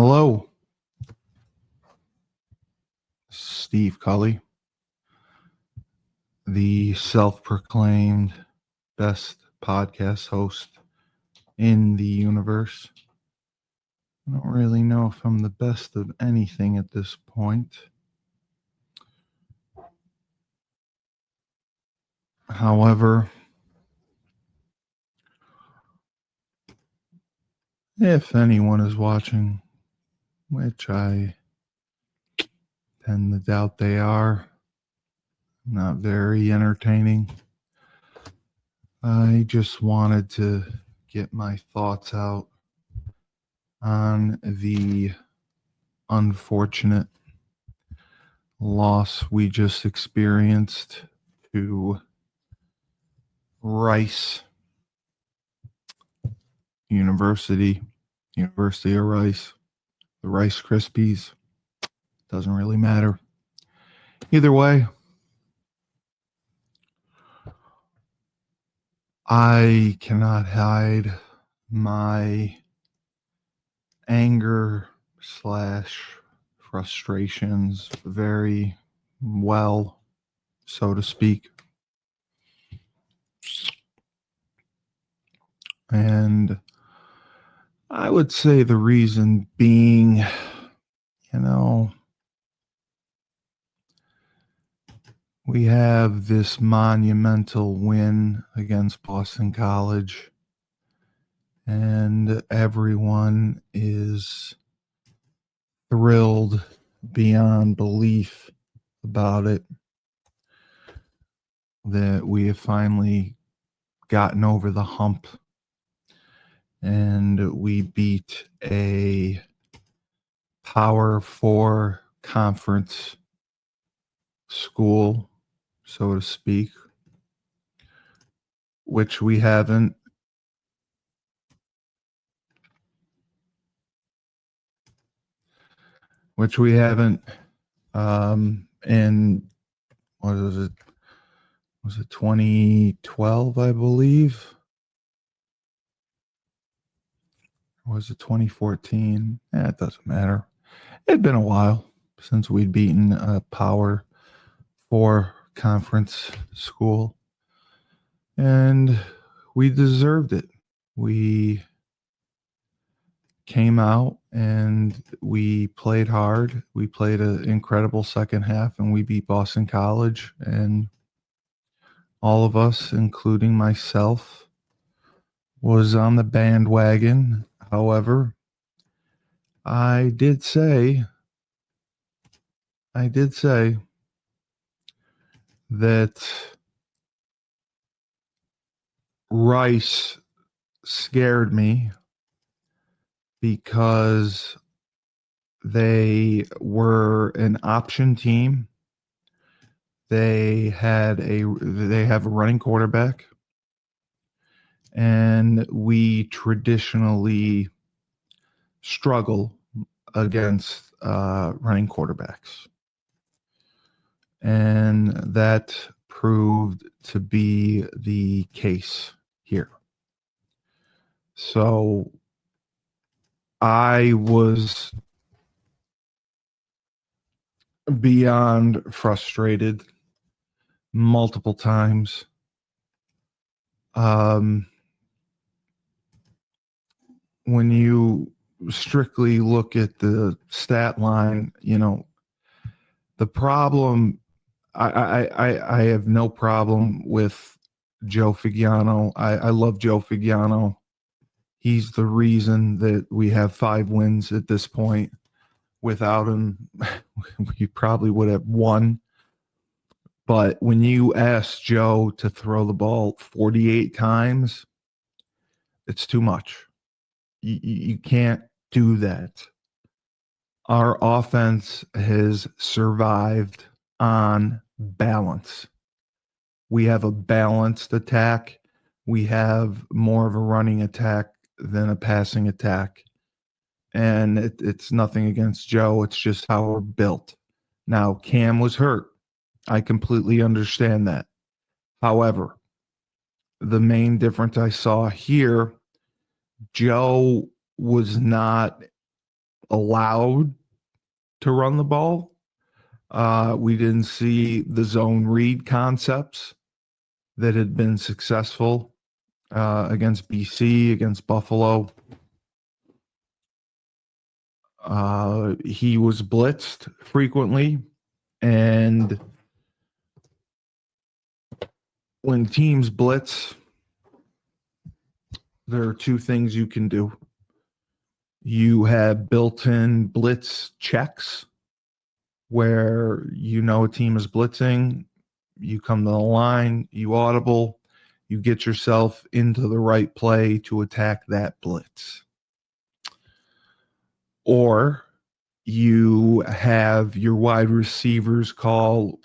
Hello, Steve Cully, the self-proclaimed best podcast host in the universe. I don't really know if I'm the best of anything at this point. However, if anyone is watching, which I tend to doubt they are, not very entertaining, I just wanted to get my thoughts out on the unfortunate loss we just experienced to Rice University of Rice, the Rice Crispies. Doesn't really matter. Either way, I cannot hide my anger slash frustrations very well, so to speak. And I would say the reason being, we have this monumental win against Boston College, and everyone is thrilled beyond belief about it, that we have finally gotten over the hump and we beat a Power 4 conference school, so to speak, which we haven't. In what was it? Was it 2012, I believe? Or was it 2014? It doesn't matter. It'd been a while since we'd beaten a Power 4 conference school, and we deserved it. We came out and we played hard. We played an incredible second half, and we beat Boston College. And all of us, including myself, was on the bandwagon. However, I did say that Rice scared me because they were an option team. They have a running quarterback, and we traditionally struggle against running quarterbacks. And that proved to be the case here. So I was beyond frustrated multiple times. When you strictly look at the stat line, the problem, I have no problem with Joe Figiano. I love Joe Figiano. He's the reason that we have 5 wins at this point. Without him, we probably would have won. But when you ask Joe to throw the ball 48 times, it's too much. You can't do that. Our offense has survived on balance. We have a balanced attack. We have more of a running attack than a passing attack. And it's nothing against Joe. It's just how we're built. Now, Cam was hurt. I completely understand that. However, the main difference I saw here, Joe was not allowed to run the ball. We didn't see the zone read concepts that had been successful against BC, against Buffalo. He was blitzed frequently, and when teams blitz, there are two things you can do. You have built-in blitz checks where you know a team is blitzing, you come to the line, you audible, you get yourself into the right play to attack that blitz. Or you have your wide receivers call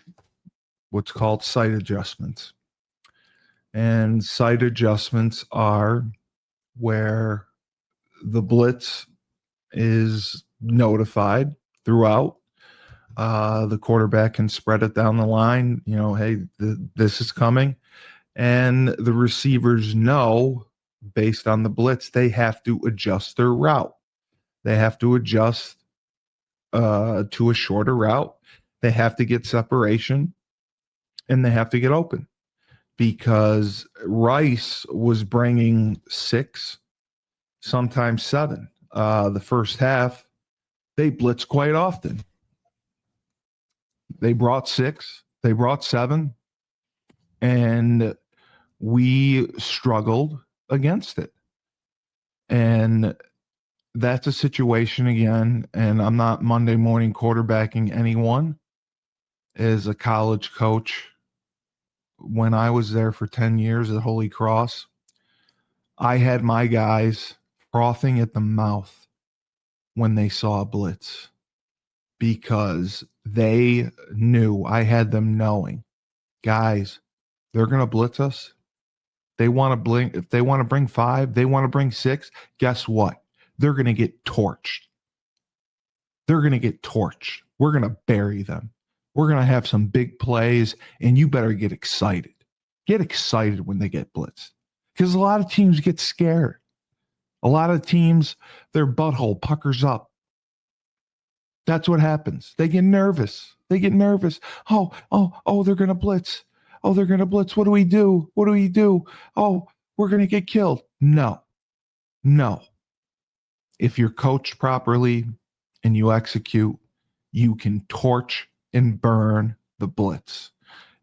what's called sight adjustments. And sight adjustments are where the blitz is notified throughout. The quarterback can spread it down the line. You know, hey, this is coming. And the receivers know, based on the blitz, they have to adjust their route. They have to adjust to a shorter route. They have to get separation, and they have to get open. Because Rice was bringing 6, sometimes 7. The first half, they blitzed quite often. They brought 6, they brought 7, and we struggled against it. And that's a situation again, and I'm not Monday morning quarterbacking anyone. As a college coach, when I was there for 10 years at Holy Cross, I had my guys frothing at the mouth when they saw a blitz because they knew, I had them knowing, guys, they're going to blitz us. They want to blink. If they want to bring 5, they want to bring 6. Guess what? They're going to get torched. They're going to get torched. We're going to bury them. We're going to have some big plays, and you better get excited. Get excited when they get blitzed, because a lot of teams get scared. A lot of teams, their butthole puckers up. That's what happens. They get nervous. They get nervous. Oh, they're going to blitz. Oh, they're going to blitz. What do we do? What do we do? Oh, we're going to get killed. No. If you're coached properly and you execute, you can torch and burn the blitz.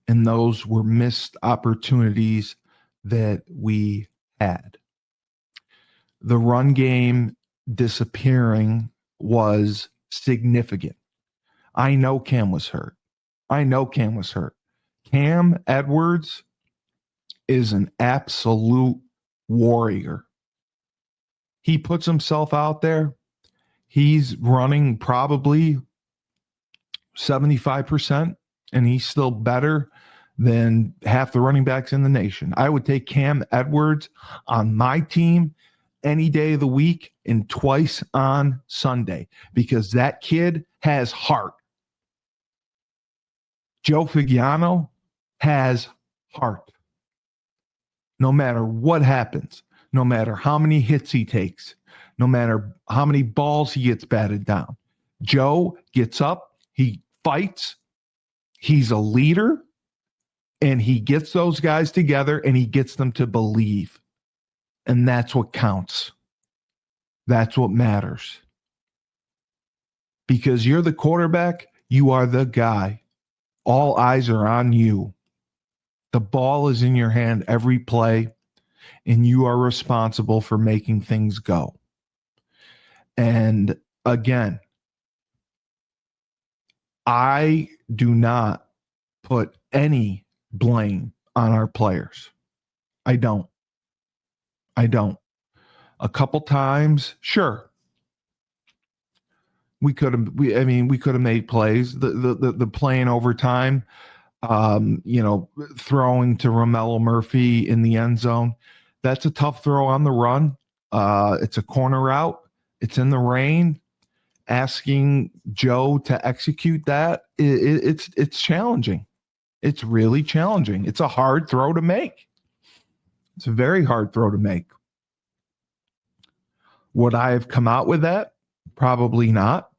And those were missed opportunities that we had. The run game disappearing was significant. I know Cam was hurt. Cam Edwards is an absolute warrior. He puts himself out there. He's running probably 75%, and he's still better than half the running backs in the nation. I would take Cam Edwards on my team any day of the week and twice on Sunday because that kid has heart. Joe Figiano has heart. No matter what happens, no matter how many hits he takes, no matter how many balls he gets batted down, Joe gets up, he fights, he's a leader, and he gets those guys together and he gets them to believe. And that's what counts. That's what matters. Because you're the quarterback, you are the guy. All eyes are on you. The ball is in your hand every play, and you are responsible for making things go. And again, I do not put any blame on our players. I don't. A couple times, sure. We could have made plays. The play in overtime, throwing to Romello Murphy in the end zone. That's a tough throw on the run. It's a corner route. It's in the rain. Asking Joe to execute that, it's challenging. It's really challenging. It's a hard throw to make. It's a very hard throw to make. Would I have come out with that? Probably not.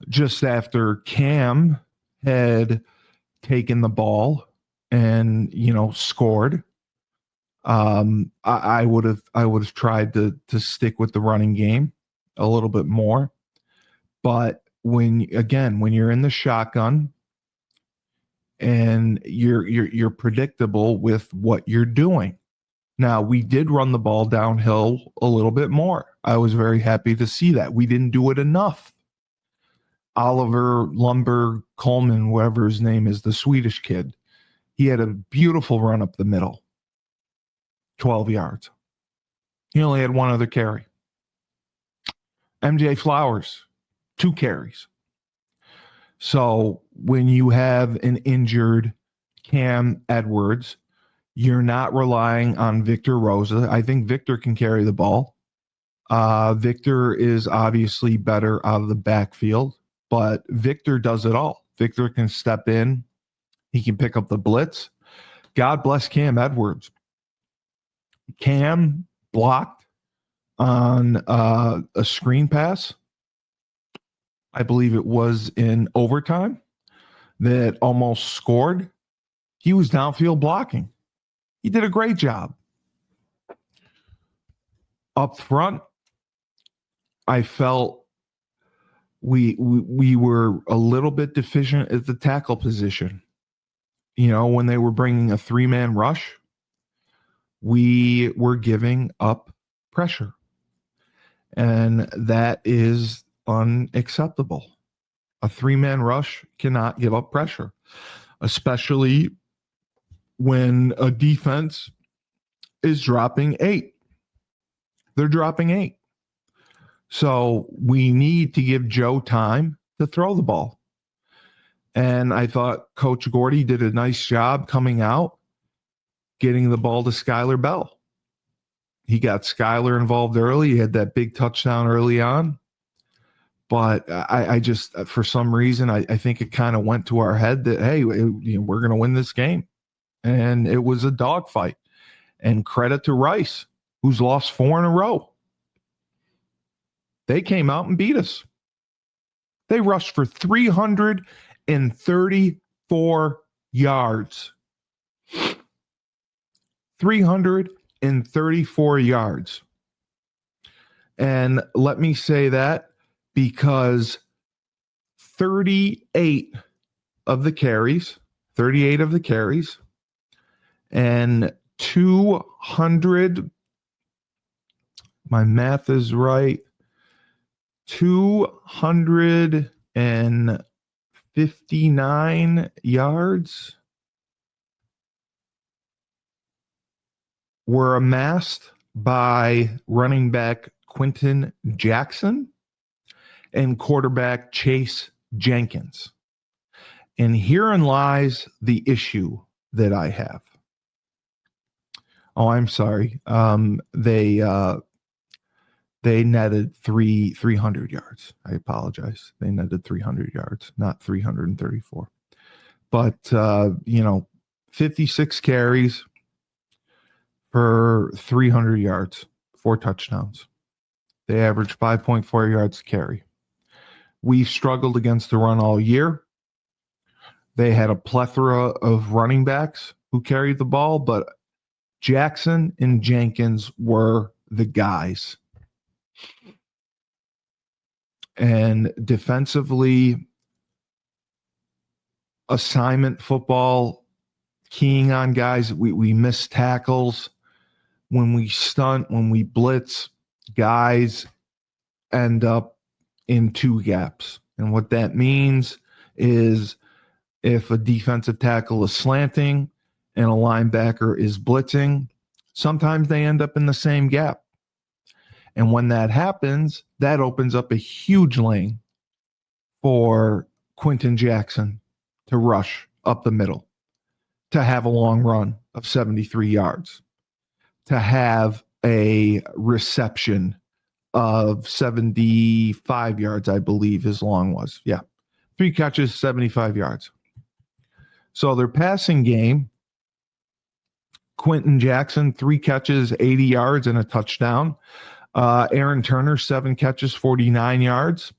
Just after Cam had taken the ball and, scored, I would have tried to stick with the running game a little bit more. But when you're in the shotgun and you're predictable with what you're doing. Now, we did run the ball downhill a little bit more. I was very happy to see that. We didn't do it enough. Oliver Lumber Coleman, whatever his name is, the Swedish kid, he had a beautiful run up the middle, 12 yards. He only had one other carry. MJ Flowers, 2 carries. So when you have an injured Cam Edwards, you're not relying on Victor Rosa. I think Victor can carry the ball. Victor is obviously better out of the backfield, but Victor does it all. Victor can step in. He can pick up the blitz. God bless Cam Edwards. Cam blocked on a screen pass. I believe it was in overtime that almost scored. He was downfield blocking. He did a great job. Up front, I felt we were a little bit deficient at the tackle position. When they were bringing a 3-man rush, we were giving up pressure. And that is unacceptable. A 3-man rush cannot give up pressure, especially when a defense is dropping 8. They're dropping 8. So we need to give Joe time to throw the ball. And I thought Coach Gordy did a nice job coming out, getting the ball to Skylar Bell. He got Skylar involved early. He had that big touchdown early on. But I just, for some reason, I think it kind of went to our head that, hey, we're going to win this game. And it was a dogfight. And credit to Rice, who's lost 4 in a row. They came out and beat us. They rushed for 334 yards. 334 yards. And let me say that because 38 of the carries, and 200, my math is right, 259 yards were amassed by running back Quentin Jackson and quarterback Chase Jenkins. And herein lies the issue that I have. Oh, I'm sorry. They netted 300 yards. I apologize. They netted 300 yards, not 334. But 56 carries for 300 yards, 4 touchdowns. They averaged 5.4 yards a carry. We've struggled against the run all year. They had a plethora of running backs who carried the ball, but Jackson and Jenkins were the guys. And defensively, assignment football, keying on guys, we miss tackles. When we stunt, when we blitz, guys end up in 2 gaps. And what that means is if a defensive tackle is slanting and a linebacker is blitzing, sometimes they end up in the same gap. And when that happens, that opens up a huge lane for Quentin Jackson to rush up the middle, to have a long run of 73 yards, to have a reception of 75 yards, I believe his long was. Yeah. 3 catches, 75 yards. So their passing game, Quentin Jackson, 3 catches, 80 yards and a touchdown. Aaron Turner, 7 catches, 49 yards.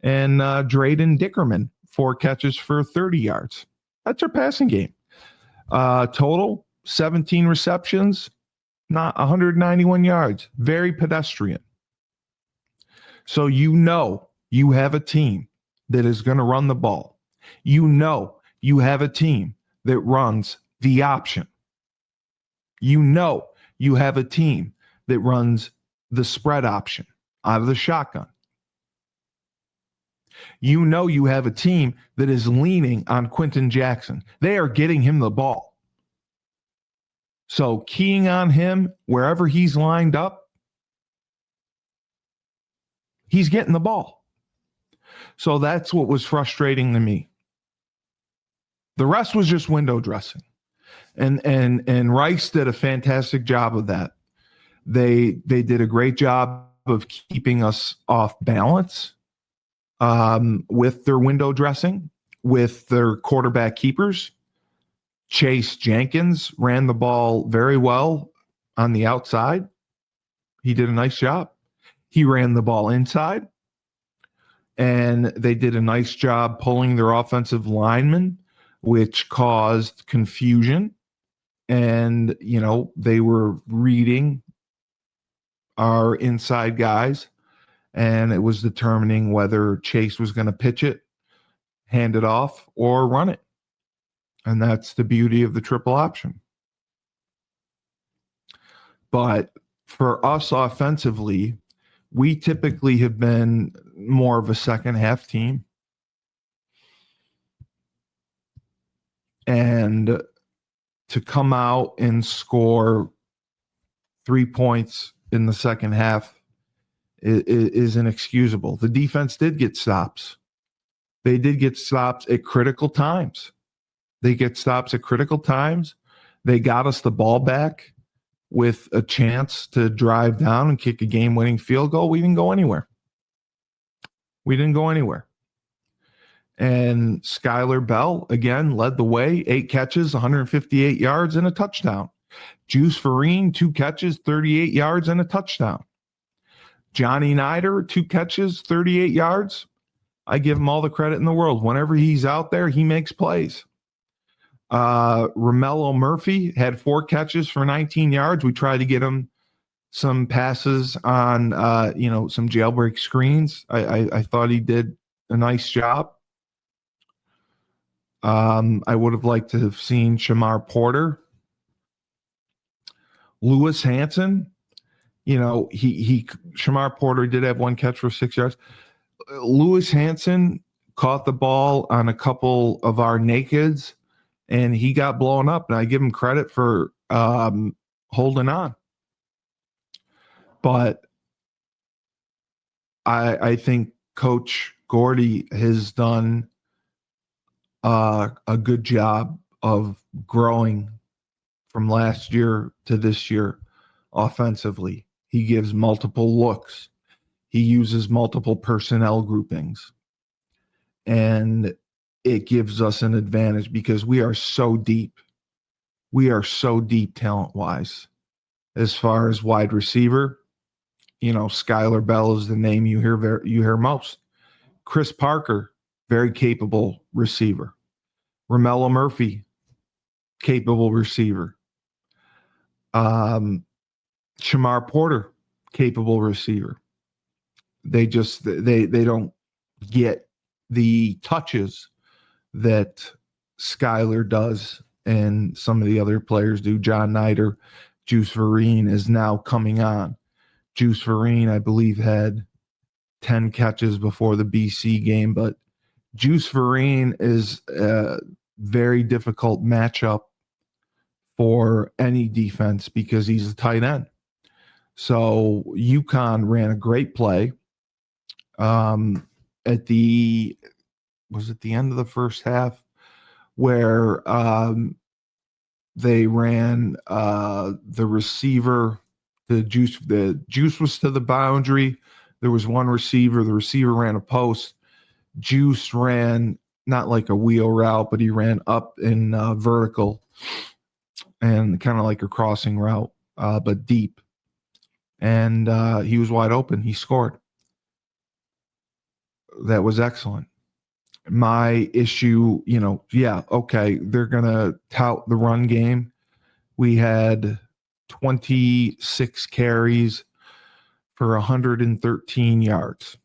And Drayden Dickerman, 4 catches for 30 yards. That's our passing game. Total, 17 receptions, not 191 yards. Very pedestrian. So you know you have a team that is going to run the ball. You know you have a team that runs the option. You know you have a team that runs the spread option out of the shotgun. You know you have a team that is leaning on Quentin Jackson. They are getting him the ball. So keying on him wherever he's lined up, he's getting the ball. So that's what was frustrating to me. The rest was just window dressing. And Rice did a fantastic job of that. They did a great job of keeping us off balance with their window dressing, with their quarterback keepers. Chase Jenkins ran the ball very well on the outside. He did a nice job. He ran the ball inside. And they did a nice job pulling their offensive linemen, which caused confusion. And, you know, they were reading our inside guys, and it was determining whether Chase was going to pitch it, hand it off, or run it. And that's the beauty of the triple option. But for us offensively, we typically have been more of a second half team. And to come out and score 3 points in the second half is inexcusable. The defense did get stops. They did get stops at critical times. They got us the ball back with a chance to drive down and kick a game-winning field goal. We didn't go anywhere. And Skylar Bell, again, led the way. 8 catches, 158 yards, and a touchdown. Juice Vereen, 2 catches, 38 yards, and a touchdown. Johnny Nider, 2 catches, 38 yards. I give him all the credit in the world. Whenever he's out there, he makes plays. Romello Murphy had 4 catches for 19 yards. We tried to get him some passes on, some jailbreak screens. I thought he did a nice job. I would have liked to have seen Shamar Porter. Lewis Hanson, Shamar Porter did have 1 catch for 6 yards. Lewis Hanson caught the ball on a couple of our nakeds, and he got blown up, and I give him credit for holding on. But I think Coach Gordy has done a good job of growing from last year to this year offensively. He gives multiple looks. He uses multiple personnel groupings. And it gives us an advantage because we are so deep. We are so deep talent-wise. As far as wide receiver, Skylar Bell is the name you hear most. Chris Parker, very capable receiver. Romello Murphy, capable receiver. Shamar Porter, capable receiver. They don't get the touches that Skylar does and some of the other players do. John Nider, Juice Vereen is now coming on. Juice Vereen, I believe, had 10 catches before the BC game, but Juice Vereen is a very difficult matchup for any defense because he's a tight end. So UConn ran a great play at the end of the first half where they ran the receiver, the juice was to the boundary. There was one receiver. The receiver ran a post. Juice ran not like a wheel route, but he ran up in vertical and kind of like a crossing route, but deep. and he was wide open. He scored. That was excellent. My issue, okay, they're going to tout the run game. We had 26 carries for 113 yards.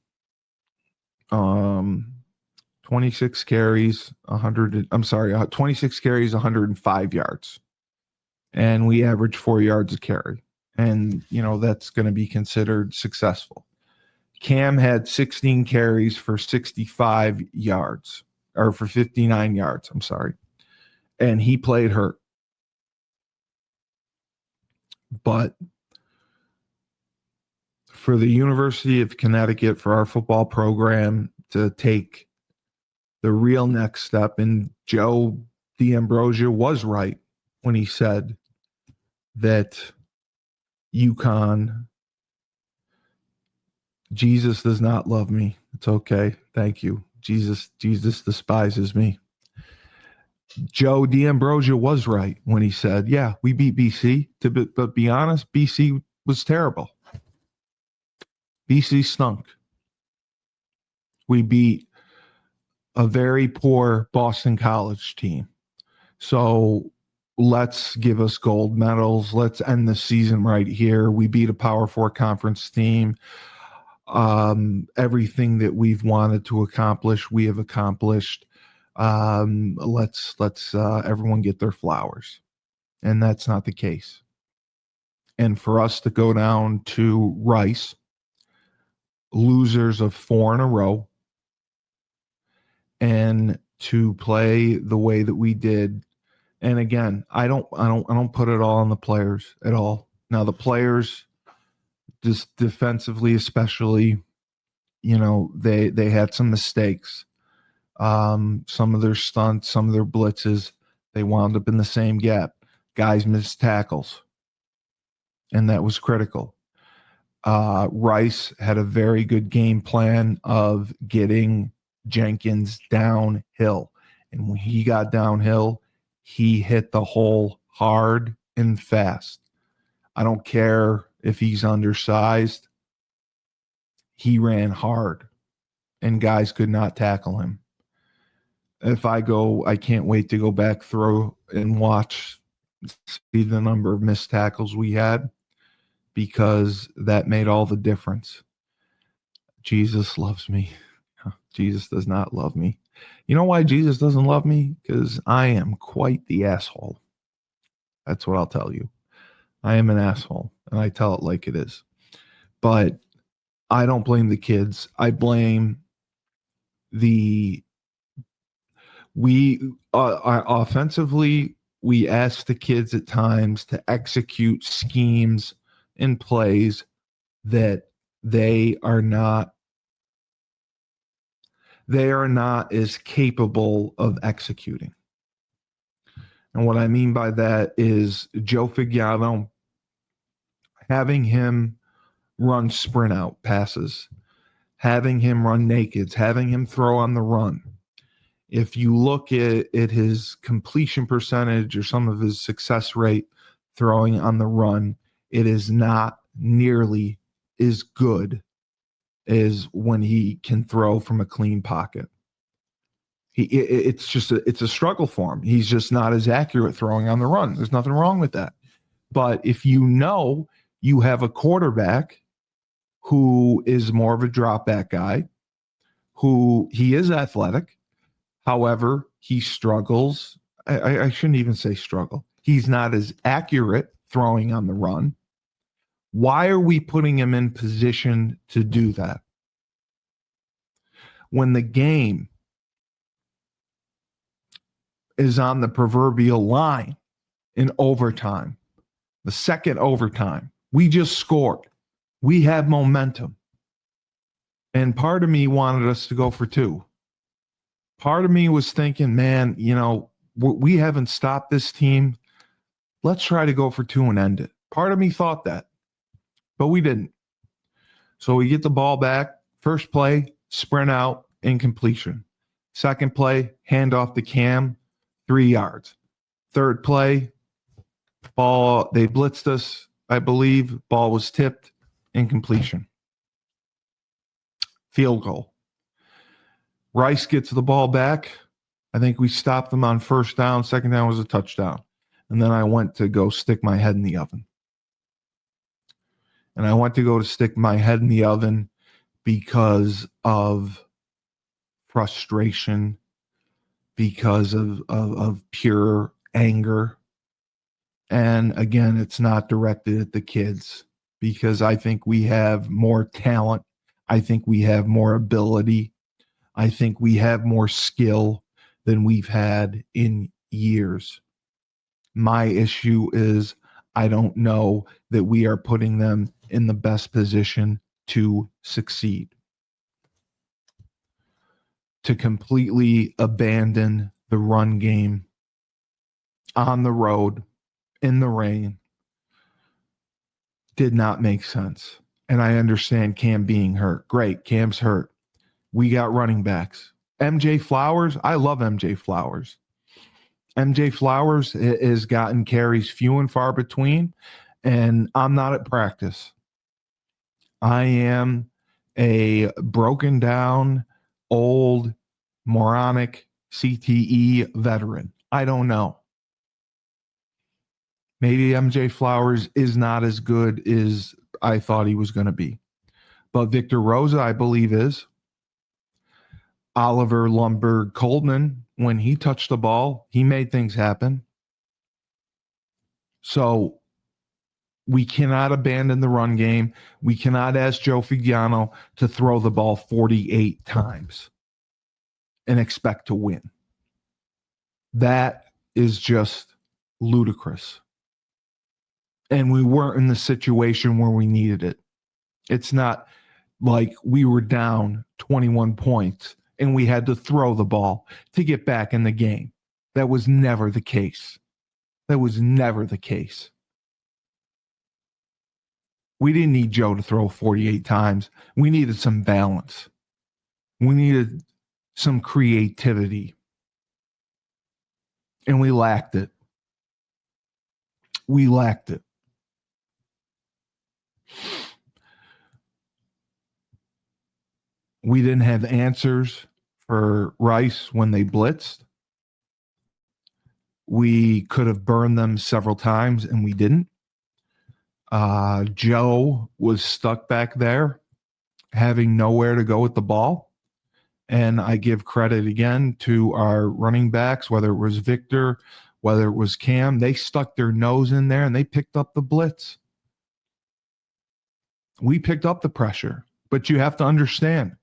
26 carries, 26 carries, 105 yards. And we average 4 yards a carry. And, that's going to be considered successful. Cam had 16 carries for 65 yards, or for 59 yards, and he played hurt. But for the University of Connecticut, for our football program to take the real next step, and Joe D'Ambrosio was right when he said that UConn, Jesus does not love me. It's okay. Thank you. Jesus despises me. Joe D'Ambrosio was right when he said, yeah, we beat BC. But be honest, BC was terrible. BC stunk. We beat a very poor Boston College team. So let's give us gold medals. Let's end the season right here. We beat a Power Four conference team. Everything that we've wanted to accomplish, we have accomplished. Let's everyone get their flowers. And that's not the case. And for us to go down to Rice, losers of 4 in a row, and to play the way that we did. And again, I don't put it all on the players at all. Now the players, just defensively especially, they had some mistakes. Some of their stunts, some of their blitzes, they wound up in the same gap. Guys missed tackles, and that was critical. Rice had a very good game plan of getting Jenkins downhill. And when he got downhill, he hit the hole hard and fast. I don't care if he's undersized. He ran hard, and guys could not tackle him. I can't wait to go back through and watch, see the number of missed tackles we had, because that made all the difference. Jesus loves me. Jesus does not love me. You know why Jesus doesn't love me? Because I am quite the asshole. That's what I'll tell you. I am an asshole, and I tell it like it is. But I don't blame the kids. I blame offensively, we ask the kids at times to execute schemes and plays that they are not as capable of executing. And what I mean by that is Joe Figliano, having him run sprint out passes, having him run nakeds, having him throw on the run. If you look at his completion percentage or some of his success rate throwing on the run, it is not nearly as good as when he can throw from a clean pocket. It's a struggle for him. He's just not as accurate throwing on the run. There's nothing wrong with that. But if you have a quarterback who is more of a drop back guy, who he is athletic, however, he struggles. I shouldn't even say struggle. He's not as accurate throwing on the run. Why are we putting him in position to do that? When the game is on the proverbial line in overtime, the second overtime, we just scored. We have momentum. And part of me wanted us to go for 2. Part of me was thinking, man, we haven't stopped this team. Let's try to go for 2 and end it. Part of me thought that, but we didn't. So we get the ball back. First play, sprint out, incompletion. Second play, hand off to Cam, 3 yards. Third play, ball, they blitzed us, I believe. Ball was tipped, incompletion. Field goal. Rice gets the ball back. I think we stopped them on first down. Second down was a touchdown. And then I went to go stick my head in the oven. And I went to go to stick my head in the oven because of frustration, because of pure anger. And again, it's not directed at the kids because I think we have more talent. I think we have more ability. I think we have more skill than we've had in years. My issue is I don't know that we are putting them in the best position to succeed. To completely abandon the run game on the road in the rain did not make sense. And I understand Cam being hurt. Great, Cam's hurt. We got running backs. MJ Flowers, I love MJ Flowers. MJ Flowers has gotten carries few and far between, and I'm not at practice. I am a broken down, old, moronic CTE veteran. I don't know. Maybe MJ Flowers is not as good as I thought he was going to be. But Victor Rosa, I believe, is. Oliver Lundberg Coleman, when he touched the ball, he made things happen. So we cannot abandon the run game. We cannot ask Joe Figliano to throw the ball 48 times and expect to win. That is just ludicrous. And we weren't in the situation where we needed it. It's not like we were down 21 points and we had to throw the ball to get back in the game. That was never the case. That was never the case. We didn't need Joe to throw 48 times. We needed some balance. We needed some creativity. And we lacked it. We lacked it. We didn't have answers for Rice when they blitzed. We could have burned them several times, and we didn't. Joe was stuck back there, having nowhere to go with the ball. And I give credit again to our running backs, whether it was Victor, whether it was Cam. They stuck their nose in there, and they picked up the blitz. We picked up the pressure. But you have to understand,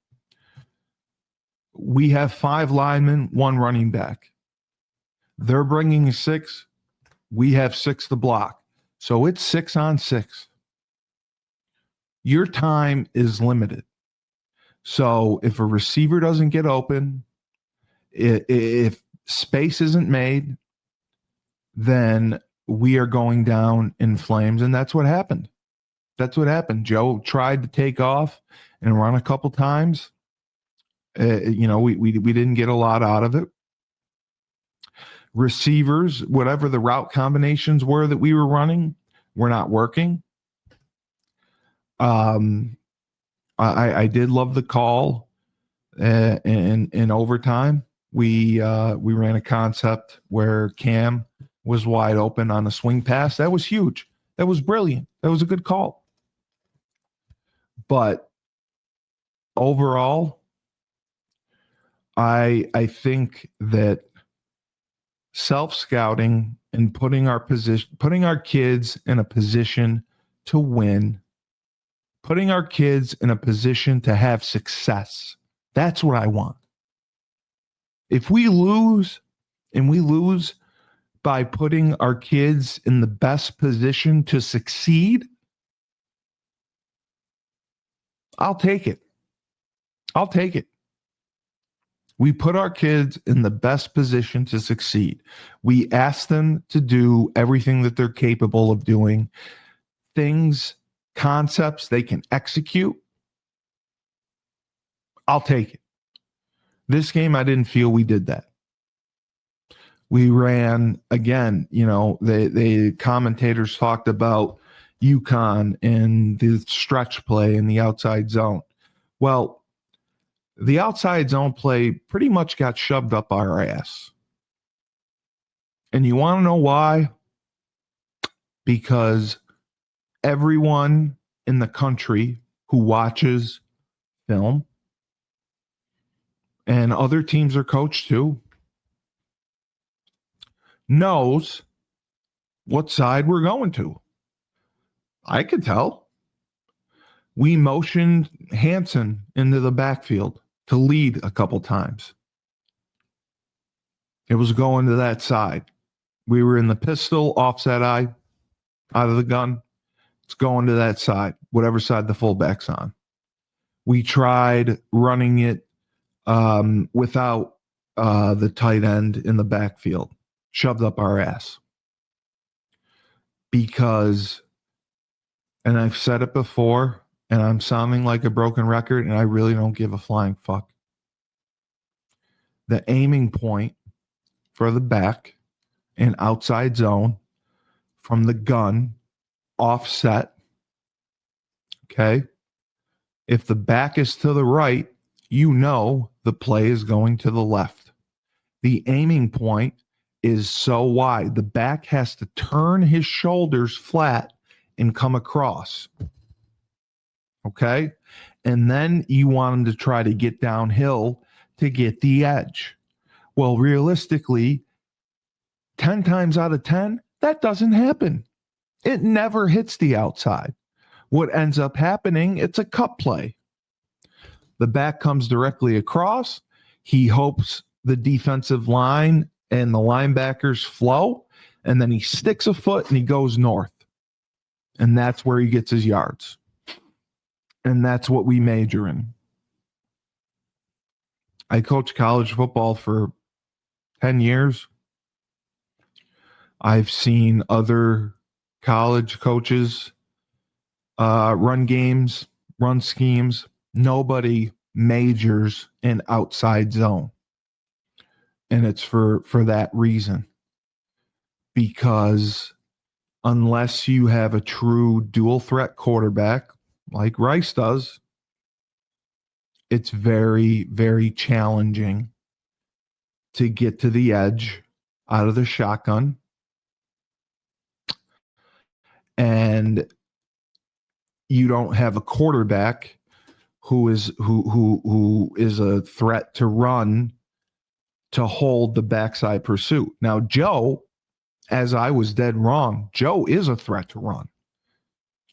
we have 5 linemen, 1 running back. They're bringing 6. We have 6 to block. So it's 6 on 6. Your time is limited. So if a receiver doesn't get open, if space isn't made, then we are going down in flames. And that's what happened. That's what happened. Joe tried to take off and run a couple times. We didn't get a lot out of it. Receivers, whatever the route combinations were that we were running, were not working. I did love the call in overtime. We ran a concept where Cam was wide open on a swing pass. That was huge. That was brilliant. That was a good call. But overall, I think that self-scouting and putting our kids in a position to win, putting our kids in a position to have success. That's what I want. If we lose, and we lose by putting our kids in the best position to succeed, I'll take it. I'll take it. We put our kids in the best position to succeed. We ask them to do everything that they're capable of doing, things, concepts they can execute. I'll take it. This game, I didn't feel we did that. We ran, again, the commentators talked about, UConn and the stretch play in the outside zone. Well, the outside zone play pretty much got shoved up our ass. And you want to know why? Because everyone in the country who watches film, and other teams are coached too, knows what side we're going to. I could tell. We motioned Hansen into the backfield to lead a couple times. It was going to that side. We were in the pistol, offset eye, out of the gun. It's going to that side, whatever side the fullback's on. We tried running it without the tight end in the backfield, shoved up our ass. Because, and I've said it before, and I'm sounding like a broken record, and I really don't give a flying fuck. The aiming point for the back and outside zone from the gun offset, okay? If the back is to the right, you know the play is going to the left. The aiming point is so wide. The back has to turn his shoulders flat and come across. Okay? And then you want him to try to get downhill to get the edge. Well, realistically, 10 times out of 10, that doesn't happen. It never hits the outside. What ends up happening, it's a cut play. The back comes directly across. He hopes the defensive line and the linebackers flow, and then he sticks a foot and he goes north. And that's where he gets his yards. And that's what we major in. I coached college football for 10 years. I've seen other college coaches run games, run schemes. Nobody majors in outside zone. And it's for that reason. Because unless you have a true dual threat quarterback like Rice does, it's very, very challenging to get to the edge out of the shotgun. And you don't have a quarterback who is a threat to run to hold the backside pursuit. Now, Joe, as I was dead wrong, Joe is a threat to run.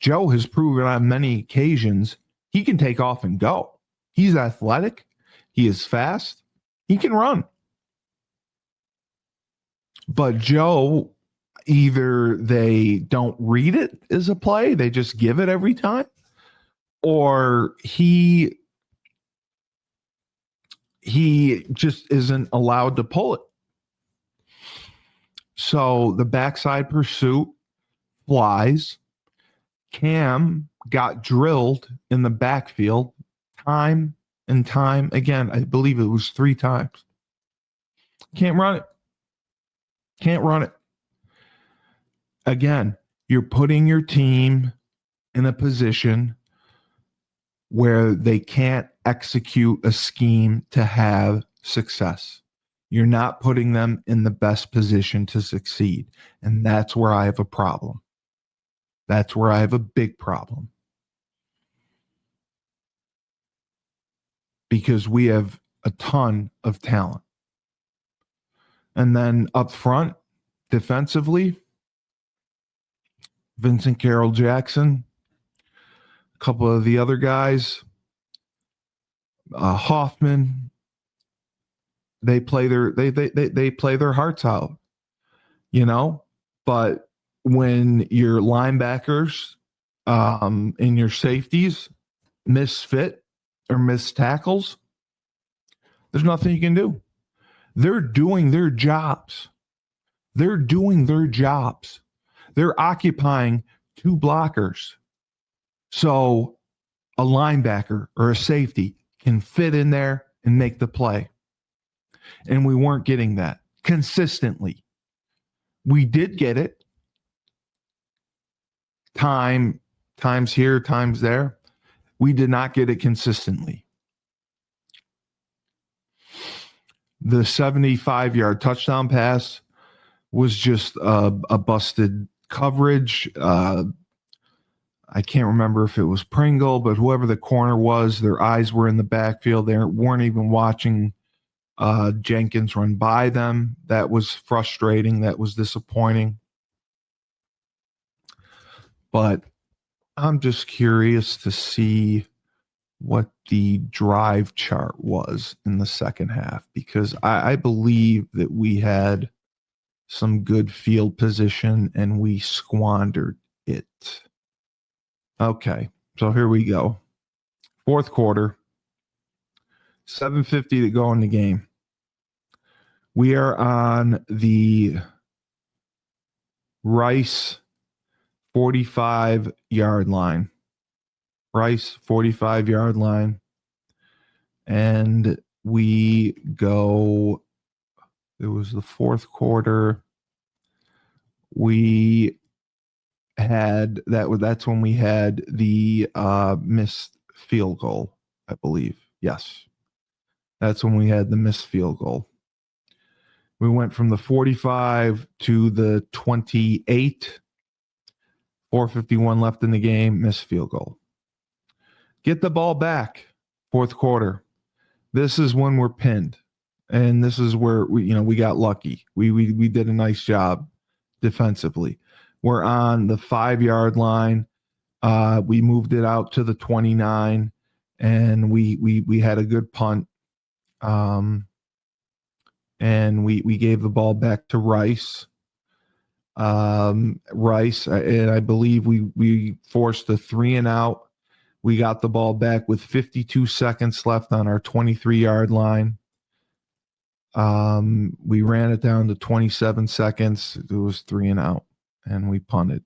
Joe has proven on many occasions he can take off and go. He's athletic. He is fast. He can run. But Joe, either they don't read it as a play, they just give it every time, or he just isn't allowed to pull it. So the backside pursuit flies. Cam got drilled in the backfield time and time again. I believe it was 3 times. Can't run it. Can't run it. Again, you're putting your team in a position where they can't execute a scheme to have success. You're not putting them in the best position to succeed. And that's where I have a problem. That's where I have a big problem. Because we have a ton of talent. And then up front, defensively, Vincent Carroll Jackson, a couple of the other guys, Hoffman, they play their hearts out, you know. But when your linebackers and your safeties misfit or miss tackles, there's nothing you can do. They're doing their jobs. They're doing their jobs. They're occupying 2 blockers. So a linebacker or a safety can fit in there and make the play. And we weren't getting that consistently. We did get it. times here, times there. We did not get it consistently. The 75-yard touchdown pass was just a busted coverage. I can't remember if it was Pringle, but whoever the corner was, their eyes were in the backfield. They weren't even watching Jenkins run by them. That was frustrating. That was disappointing. But I'm just curious to see what the drive chart was in the second half, because I believe that we had some good field position and we squandered it. Okay, so here we go. Fourth quarter, 7:50 to go in the game. We are on the Rice 45-yard line. Rice 45-yard line. And we go, it was the fourth quarter. We had that's when we had the missed field goal, I believe. Yes. That's when we had the missed field goal. We went from the 45 to the 28. 4:51 left in the game, missed field goal. Get the ball back, fourth quarter. This is when we're pinned. And this is where we got lucky. We did a nice job defensively. We're on the 5-yard line. We moved it out to the 29, and we had a good punt. And we gave the ball back to Rice. Rice, and I believe we forced a 3-and-out. We got the ball back with 52 seconds left on our 23-yard line. We ran it down to 27 seconds. It was 3-and-out, and we punted.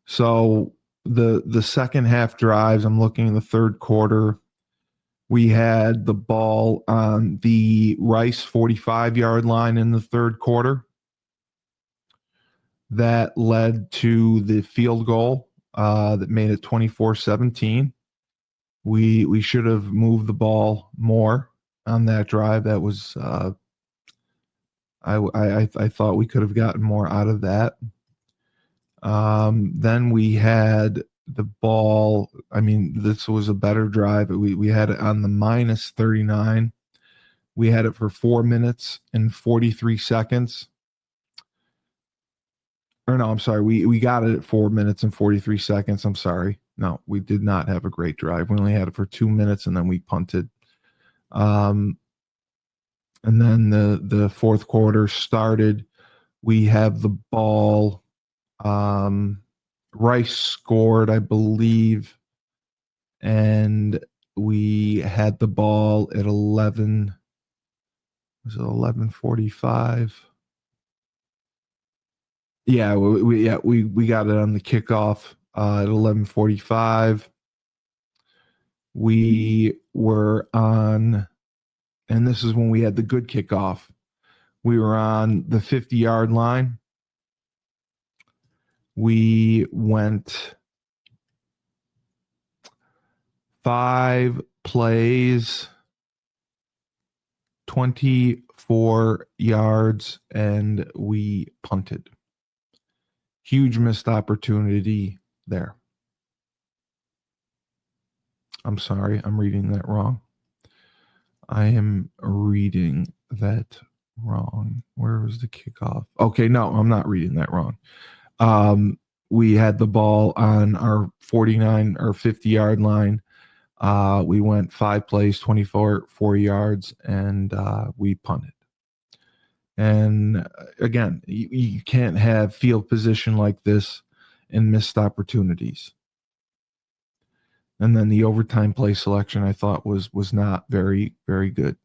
So the second half drives, I'm looking in the third quarter. We had the ball on the Rice 45-yard line in the third quarter. That led to the field goal that made it 24-17. We should have moved the ball more on that drive. That was I thought we could have gotten more out of that. Then we had the ball. I mean, this was a better drive. We had it on the minus 39. We had it for 4 minutes and 43 seconds. Or no, I'm sorry. We got it at 4 minutes and 43 seconds. I'm sorry. No, we did not have a great drive. We only had it for 2 minutes, and then we punted. And then the fourth quarter started. We have the ball. Rice scored, I believe, and we had the ball at 11. Was it 11:45? Yeah, we got it on the kickoff at 11:45. We were on, and this is when we had the good kickoff. We were on the 50-yard line. We went 5 plays, 24 yards, and we punted. Huge missed opportunity there. I'm sorry, I'm reading that wrong. I am reading that wrong. Where was the kickoff? Okay, no, I'm not reading that wrong. We had the ball on our 49 or 50-yard line. We went 5 plays, 24 yards, and we punted. And again, you can't have field position like this and missed opportunities. And then the overtime play selection, I thought was not very, very good.